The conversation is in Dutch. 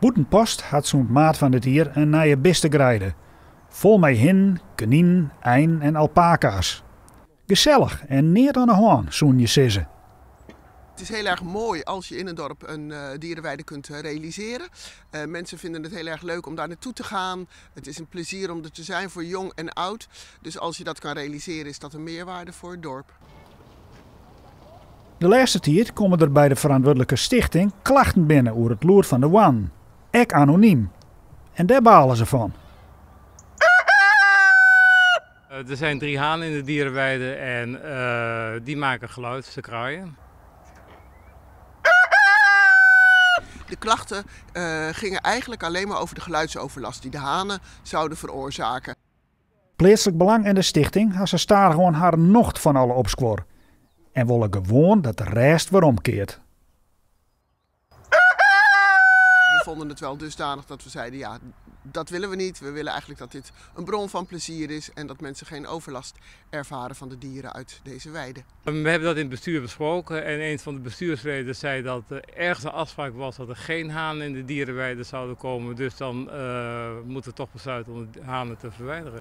Boetenpost had zo'n maat van het hier een nieuwe bistegrijde. Vol met hin, kanien, ein en alpaca's. Gezellig en neer aan de haan, zo'n je sissen. Het is heel erg mooi als je in een dorp een dierenweide kunt realiseren. Mensen vinden het heel erg leuk om daar naartoe te gaan. Het is een plezier om er te zijn voor jong en oud. Dus als je dat kan realiseren is dat een meerwaarde voor het dorp. De laatste tijd komen er bij de verantwoordelijke stichting klachten binnen over het loer van de wan. Ek anoniem. En daar balen ze van. Er zijn 3 hanen in de dierenweide en die maken geluid, ze kraaien. De klachten gingen eigenlijk alleen maar over de geluidsoverlast die de hanen zouden veroorzaken. Plaatselijk Belang en de stichting had ze staan gewoon haar nocht van alle opsquor. En willen gewoon dat de rest weer omkeert. We vonden het wel dusdanig dat we zeiden, ja, dat willen we niet. We willen eigenlijk dat dit een bron van plezier is en dat mensen geen overlast ervaren van de dieren uit deze weide. We hebben dat in het bestuur besproken en een van de bestuursleden zei dat er ergens een afspraak was dat er geen hanen in de dierenweide zouden komen. Dus dan moeten we toch besluiten om de hanen te verwijderen.